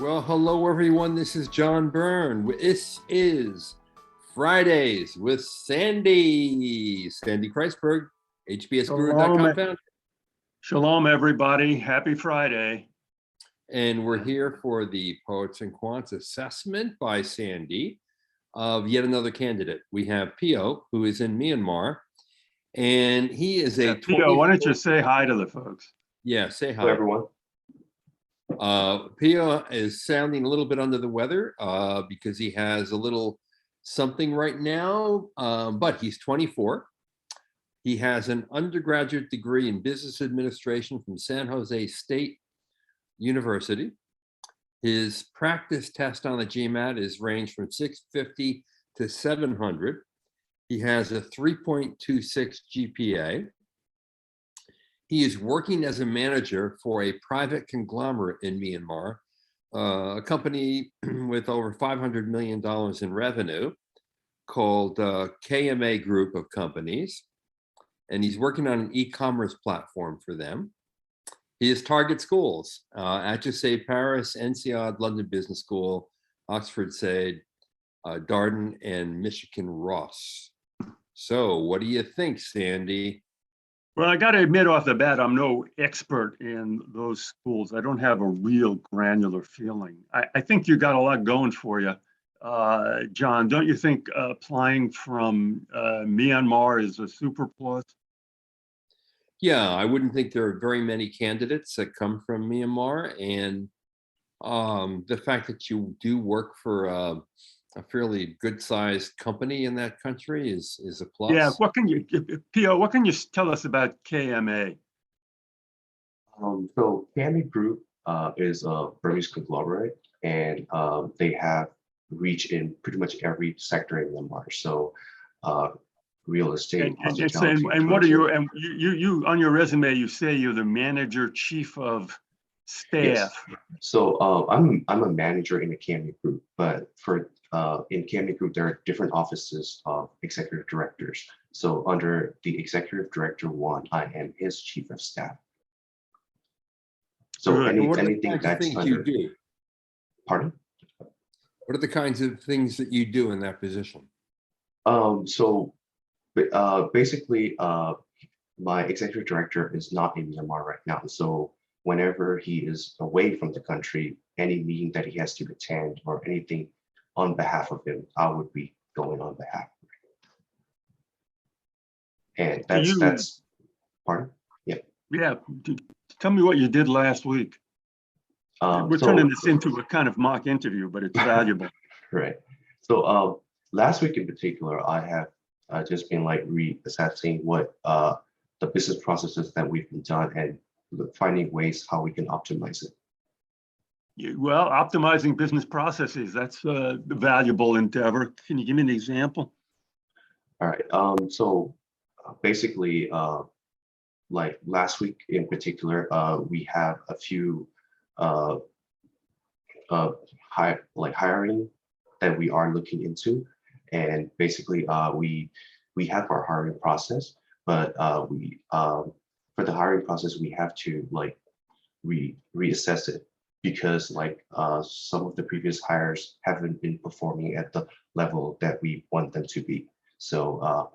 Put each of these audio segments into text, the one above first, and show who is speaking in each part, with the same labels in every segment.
Speaker 1: Well, hello everyone. This is John Byrne. This is Fridays with Sandy Kreisberg,
Speaker 2: Shalom,
Speaker 1: HBSGuru.com founder.
Speaker 2: shalom, everybody. Happy Friday.
Speaker 1: And we're here for the Poets and Quants assessment by Sandy of yet another candidate. We have Pio, who is in Myanmar, and he is a
Speaker 2: Pio, why don't you say hi to the folks?
Speaker 1: Yeah, say hi.
Speaker 3: Hello, everyone.
Speaker 1: Pio is sounding a little bit under the weather because he has a little something right now, but he's 24. He has an undergraduate degree in business administration from San Jose State University. His practice test on the GMAT is ranged from 650 to 700. He has a 3.26 GPA. He is working as a manager for a private conglomerate in Myanmar, a company with over $500 million in revenue called KMA Group of Companies. And he's working on an e-commerce platform for them. His target schools, HSA Paris, NCOD, London Business School, Oxford SAID, Darden, and Michigan Ross. So what do you think, Sandy?
Speaker 2: Well, I got to admit off the bat, I'm no expert in those schools. I don't have a real granular feeling. I think you got a lot going for you. John, don't you think applying from Myanmar is a super plus?
Speaker 1: Yeah, I wouldn't think there are very many candidates that come from Myanmar, and the fact that you do work for a fairly good-sized company in that country is a plus.
Speaker 2: Yeah, Pio, what can you tell us about KMA?
Speaker 3: So KMA Group is a Burmese conglomerate, and they have reach in pretty much every sector in Myanmar. So real estate, hospitality,
Speaker 2: and what are you on your resume? You say you're the manager chief of staff.
Speaker 3: Yes. So I'm a manager in the KMA Group, but for in KMA Group there are different offices of executive directors. So under the executive director one, I am his chief of staff. So anything that's under.
Speaker 1: You do?
Speaker 3: Pardon?
Speaker 1: What are the kinds of things that you do in that position?
Speaker 3: So basically, my executive director is not in Myanmar right now. So whenever he is away from the country, any meeting that he has to attend or anything on behalf of him, I would be going on behalf of him. And that's pardon? Yeah.
Speaker 2: Yeah. Tell me what you did last week. We're turning this into a kind of mock interview, but it's valuable.
Speaker 3: Right. So last week in particular, I have just been like reassessing what the business processes that we've been done and finding ways how we can optimize it.
Speaker 2: Well, optimizing business processes, that's a valuable endeavor. Can you give me an example?
Speaker 3: All right. So basically, like last week in particular, we have a few hiring that we are looking into, and basically we have our hiring process, but for the hiring process we have to like reassess it because like some of the previous hires haven't been performing at the level that we want them to be. So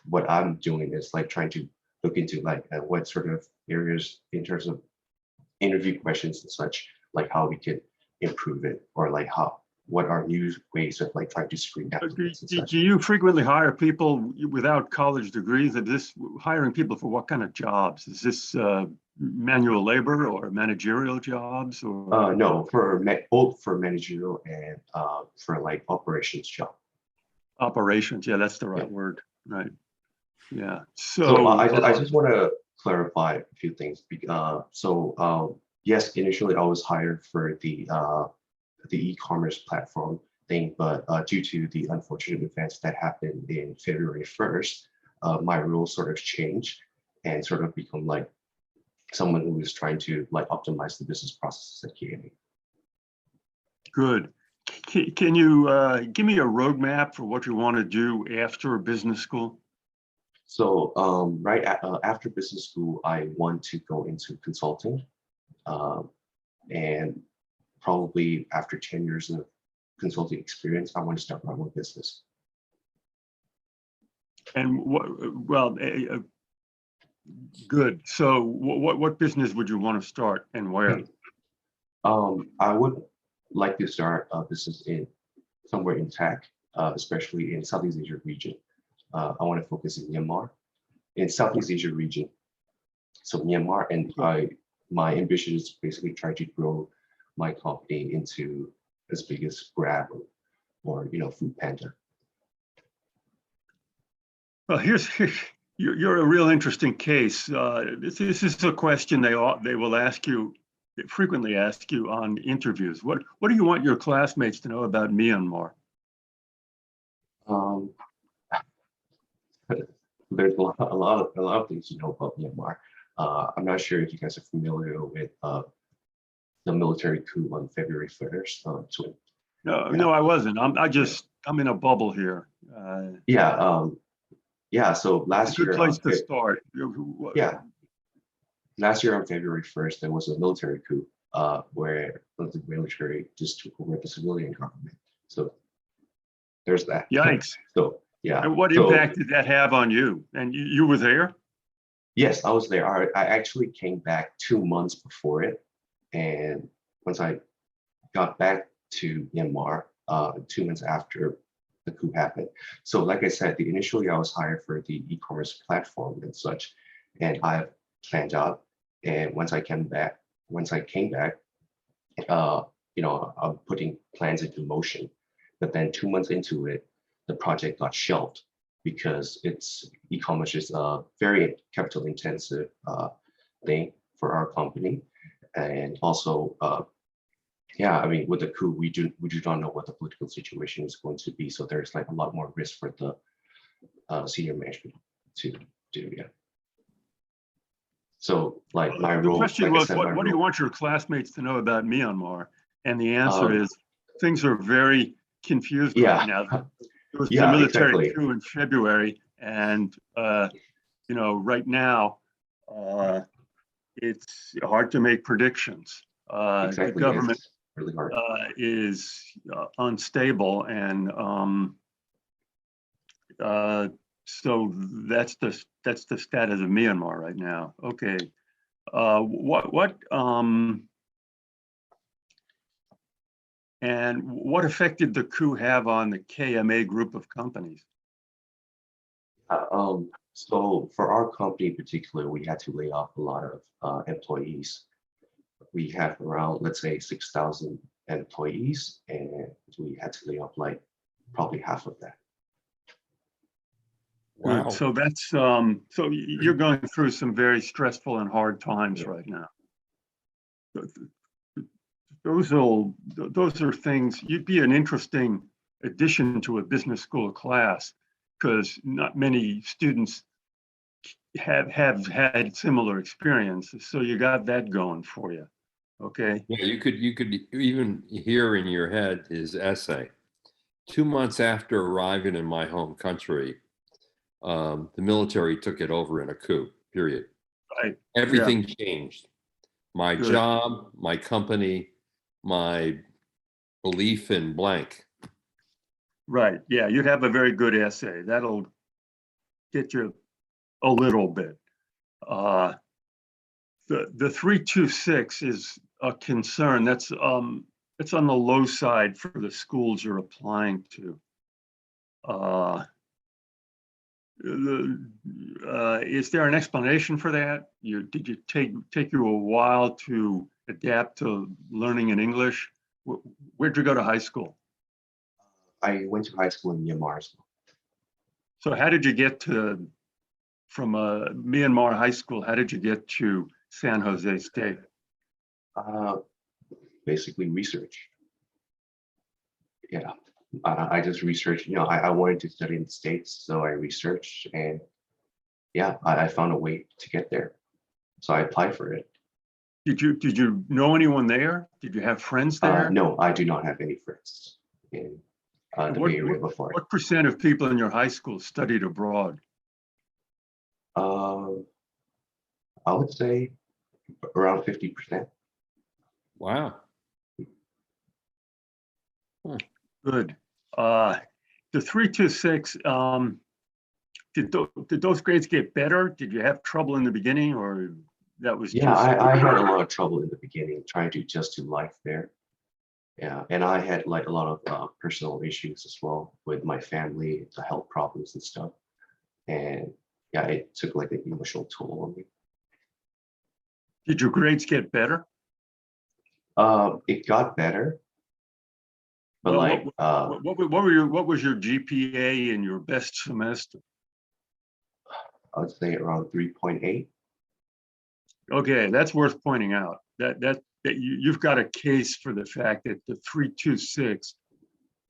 Speaker 3: what I'm doing is like trying to look into like what sort of areas in terms of interview questions and such, like how we can improve it, or like what are new ways of like trying to screen applicants.
Speaker 2: Do you frequently hire people without college degrees? Is this hiring people for what kind of jobs? Is this manual labor or managerial jobs? Or
Speaker 3: no, for both for managerial and for like operations job.
Speaker 2: Operations, yeah, that's the right word, right? Yeah.
Speaker 3: So I just want to clarify a few things. Yes, initially I was hired for the e-commerce platform thing, but due to the unfortunate events that happened in February 1st, my role sort of changed and sort of become like someone who is trying to like optimize the business processes at KMA.
Speaker 2: Good. Can you give me a roadmap for what you want to do after business school?
Speaker 3: So after business school, I want to go into consulting, and probably after 10 years of consulting experience, I want to start my own business.
Speaker 2: And well, good. So what business would you want to start and where?
Speaker 3: I would like to start a business in somewhere in tech, especially in Southeast Asia region. I want to focus in Myanmar, in Southeast Asia region. So Myanmar, and my ambition is basically try to grow my company into as big as Grab or Food Panda.
Speaker 2: Well, you're a real interesting case. This is a question they will ask you, frequently ask you on interviews. What do you want your classmates to know about Myanmar?
Speaker 3: There's a lot of things to know about Myanmar. I'm not sure if you guys are familiar with the military coup on February 1st.
Speaker 2: No, I wasn't. I'm in a bubble here.
Speaker 3: Yeah. So last year,
Speaker 2: good place to start.
Speaker 3: Yeah. Last year on February 1st, there was a military coup where the military just took over the civilian government. So there's that.
Speaker 2: Yikes.
Speaker 3: So yeah.
Speaker 2: And what impact did that have on you? And you were there?
Speaker 3: Yes, I was there. I actually came back 2 months before it. And once I got back to Myanmar 2 months after the coup happened. So like I said, initially I was hired for the e-commerce platform and such, and I planned out. And once I came back, I'm putting plans into motion. But then 2 months into it, the project got shelved because e-commerce is a very capital intensive thing for our company. And also, I mean, with the coup, we do not know what the political situation is going to be. So there's like a lot more risk for the senior management to do. Yeah. So like my role.
Speaker 2: The question
Speaker 3: like
Speaker 2: was, what do you want your classmates to know about Myanmar? And the answer is, things are very confused right now. There was a military coup in February, and right now, it's hard to make predictions. The government
Speaker 3: really hard.
Speaker 2: is unstable, and so that's the status of Myanmar right now. Okay, and what effect did the coup have on the KMA group of companies?
Speaker 3: So for our company in particular, we had to lay off a lot of employees. We have around, let's say, 6,000 employees, and we had to lay off like probably half of that.
Speaker 2: Wow. Good. So that's so you're going through some very stressful and hard times right now. Those are things. You'd be an interesting addition to a business school class, because not many students have had similar experiences. So you got that going for you. Okay.
Speaker 1: Yeah, you could even hear in your head his essay. 2 months after arriving in my home country, the military took it over in a coup, period.
Speaker 2: Right.
Speaker 1: Everything changed. My job, my company, my belief in blank.
Speaker 2: Right. Yeah, you'd have a very good essay. That'll get you a little bit. The 326 is a concern. That's it's on the low side for the schools you're applying to. Is there an explanation for that? Did it take you a while to adapt to learning in English? Where'd you go to high school?
Speaker 3: I went to high school in Myanmar as well.
Speaker 2: So how did you get from Myanmar high school, how did you get to San Jose State?
Speaker 3: Basically research. Yeah, I just researched, I wanted to study in the States, so I researched, and yeah, I found a way to get there. So I applied for it.
Speaker 2: Did you know anyone there? Did you have friends there?
Speaker 3: No, I do not have any friends in the Bay Area before.
Speaker 2: What percent of people in your high school studied abroad?
Speaker 3: I would say around 50%.
Speaker 1: Wow.
Speaker 2: Good. The 326, did those grades get better? Did you have trouble in the beginning, or that was
Speaker 3: Yeah,
Speaker 2: just?
Speaker 3: I had a lot of trouble in the beginning trying to adjust to life there. Yeah, and I had like a lot of personal issues as well with my family, the health problems and stuff. And yeah, it took like an emotional toll on me.
Speaker 2: Did your grades get better?
Speaker 3: It got better, but
Speaker 2: Well,
Speaker 3: like
Speaker 2: what was your GPA in your best semester?
Speaker 3: I would say around 3.8.
Speaker 2: Okay, that's worth pointing out. That you've got a case for the fact that the 326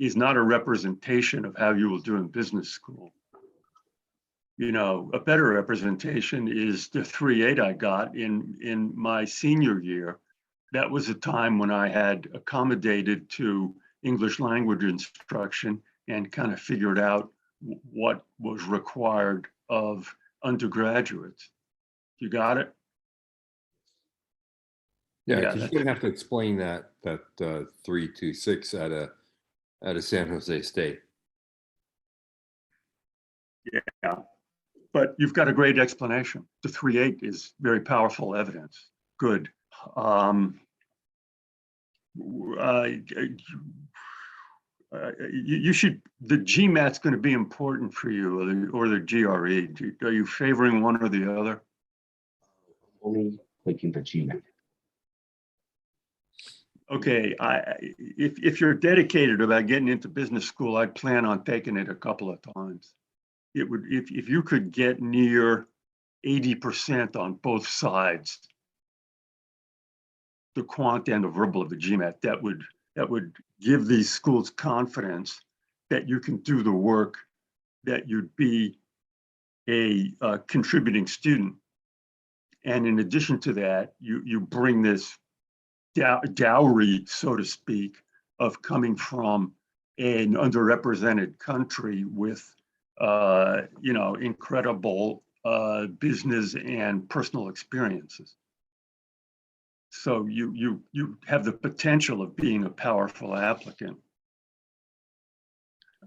Speaker 2: is not a representation of how you will do in business school. You know, a better representation is the 3.8 I got in my senior year. That was a time when I had accommodated to English language instruction and kind of figured out what was required of undergraduates. You got it?
Speaker 1: Yeah,
Speaker 2: Yeah,
Speaker 1: because you're gonna have to explain that 326 at a San Jose State.
Speaker 2: yeah. But you've got a great explanation. The 3.8 is very powerful evidence. Good. You should, the GMAT's going to be important for you, or the GRE. Are you favoring one or the other?
Speaker 3: Only taking the GMAT.
Speaker 2: Okay, if you're dedicated about getting into business school, I'd plan on taking it a couple of times. It would, if you could get near 80% on both sides, the quant and the verbal of the GMAT, that would give these schools confidence that you can do the work, that you'd be a contributing student. And in addition to that, you bring this dowry, so to speak, of coming from an underrepresented country with incredible business and personal experiences. So you have the potential of being a powerful applicant.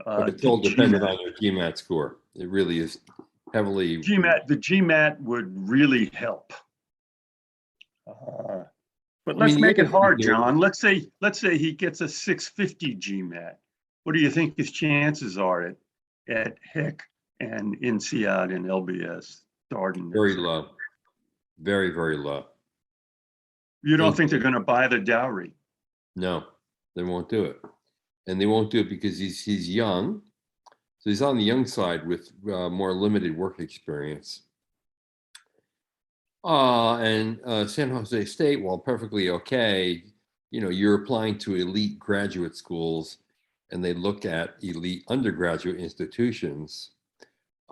Speaker 1: But it's all dependent on your GMAT score. It really is heavily.
Speaker 2: The GMAT would really help. But let's make it hard, John. Let's say he gets a 650 GMAT. What do you think his chances are at HEC and INSEAD and LBS? Darden?
Speaker 1: Very low. Very, very low.
Speaker 2: You don't think they're going to buy the dowry?
Speaker 1: No, they won't do it. And they won't do it because he's young. So he's on the young side with more limited work experience. And San Jose State, while perfectly okay, you're applying to elite graduate schools and they look at elite undergraduate institutions.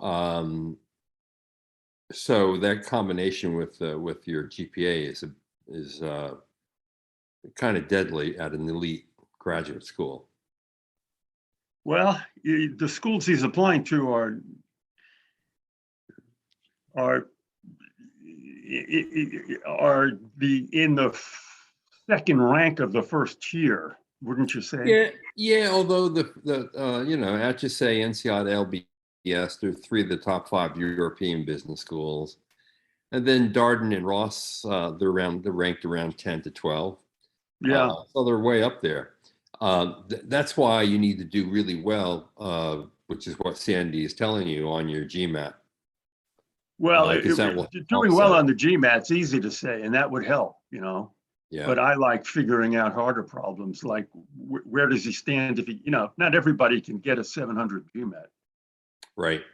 Speaker 1: So that combination with your GPA is kind of deadly at an elite graduate school.
Speaker 2: Well, the schools he's applying to are in the second rank of the first tier, wouldn't you say?
Speaker 1: Yeah. Although the HSA, INSEAD, LBS, they're three of the top 5 European business schools, and then Darden and Ross, they're ranked around 10 to 12.
Speaker 2: Yeah.
Speaker 1: So they're way up there. That's why you need to do really well, which is what Sandy is telling you on your GMAT.
Speaker 2: Well, doing well on the GMAT's easy to say, and that would help, Yeah. But I like figuring out harder problems, like where does he stand if he, not everybody can get a 700 GMAT.
Speaker 1: Right.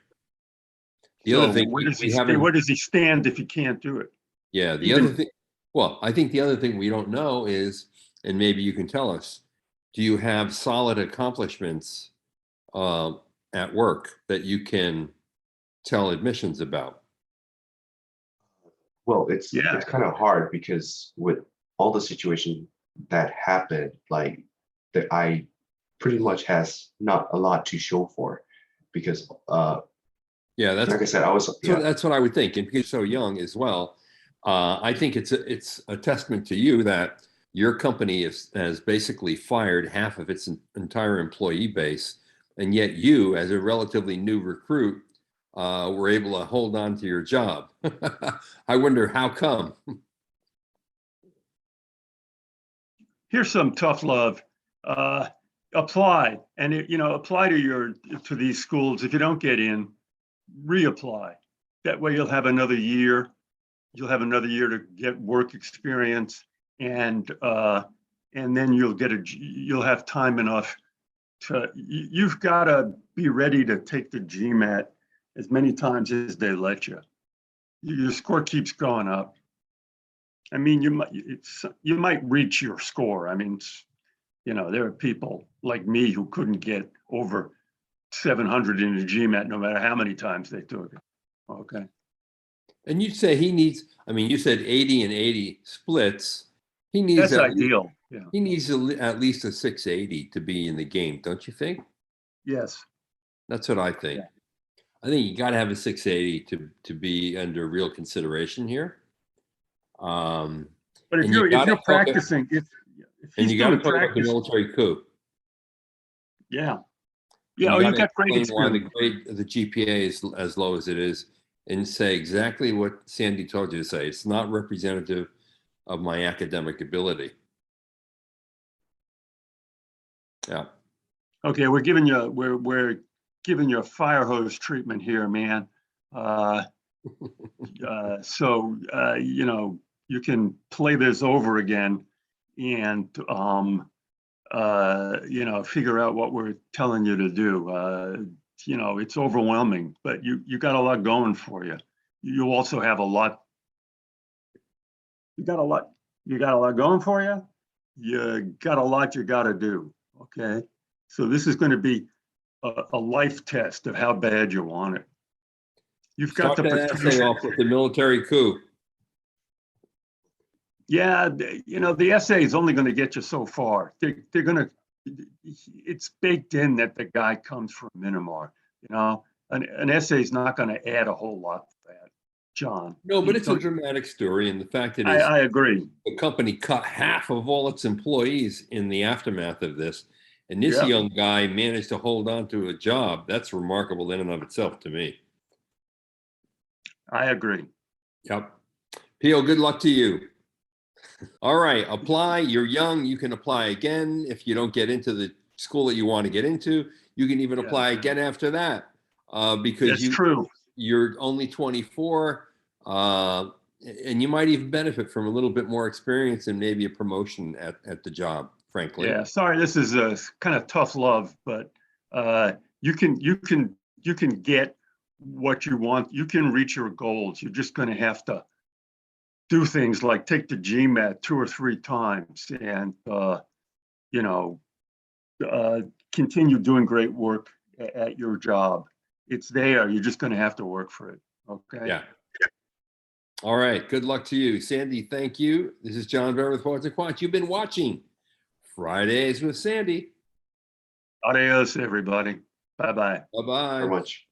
Speaker 1: The other thing,
Speaker 2: where does he stand if he can't do it?
Speaker 1: Yeah. Other thing, well, I think the other thing we don't know is, and maybe you can tell us, do you have solid accomplishments at work that you can tell admissions about?
Speaker 3: Well, it's kind of hard because with all the situation that happened, like that I pretty much has not a lot to show for, because that's like I said,
Speaker 1: that's what I would think, and because you're so young as well, I think it's a testament to you that your company has basically fired half of its entire employee base, and yet you, as a relatively new recruit, were able to hold on to your job. I wonder how come.
Speaker 2: Here's some tough love. Apply, and apply to these schools. If you don't get in, reapply. That way you'll have another year. You'll have another year to get work experience, and then you'll have time enough to. You've got to be ready to take the GMAT as many times as they let you. Your score keeps going up. I mean, you might reach your score. I mean, there are people like me who couldn't get over 700 in the GMAT no matter how many times they took it. Okay.
Speaker 1: And you'd say he needs, I mean, you said 80 and 80 splits. He needs
Speaker 2: That's ideal. Yeah.
Speaker 1: He needs at least a 680 to be in the game, don't you think?
Speaker 2: Yes.
Speaker 1: That's what I think.
Speaker 2: Yeah.
Speaker 1: I think you got to have a 680 to be under real consideration here.
Speaker 2: But if you're practicing, if
Speaker 1: and
Speaker 2: he's
Speaker 1: you got to
Speaker 2: doing
Speaker 1: talk about the
Speaker 2: practice,
Speaker 1: military coup.
Speaker 2: yeah.
Speaker 1: Yeah,
Speaker 2: You got great
Speaker 1: explain
Speaker 2: experience.
Speaker 1: why the GPA is as low as it is, and say exactly what Sandy told you to say. It's not representative of my academic ability. Yeah.
Speaker 2: Okay, we're giving you a fire hose treatment here, man. So you can play this over again and figure out what we're telling you to do. It's overwhelming, but you got a lot going for you. You also have a lot. You got a lot going for you. You got a lot you got to do. Okay, so this is going to be a life test of how bad you want it. You've got
Speaker 1: Start
Speaker 2: the
Speaker 1: that essay
Speaker 2: potential.
Speaker 1: off with the military coup.
Speaker 2: Yeah, the essay is only going to get you so far. They're going to. It's baked in that the guy comes from Myanmar. An essay is not going to add a whole lot to that, John.
Speaker 1: No, but it's a dramatic story, and the fact that
Speaker 2: I agree.
Speaker 1: the company cut half of all its employees in the aftermath of this, and this
Speaker 2: Yeah.
Speaker 1: young guy managed to hold on to a job. That's remarkable in and of itself to me.
Speaker 2: I agree.
Speaker 1: Yep. Pio, good luck to you. All right, apply. You're young. You can apply again if you don't get into the school that you want to get into. You can even apply again after that because
Speaker 2: That's true.
Speaker 1: You're only 24, and you might even benefit from a little bit more experience and maybe a promotion at the job. Frankly,
Speaker 2: Yeah. Sorry, this is a kind of tough love, but you can get what you want. You can reach your goals. You're just going to have to do things like take the GMAT 2 or 3 times and continue doing great work at your job. It's there. You're just going to have to work for it. Okay.
Speaker 1: Yeah. All right. Good luck to you, Sandy. Thank you. This is John Bear with Poets and Quants. You've been watching Fridays with Sandy.
Speaker 2: Adios, everybody. Bye-bye.
Speaker 1: Bye-bye.
Speaker 3: Very much.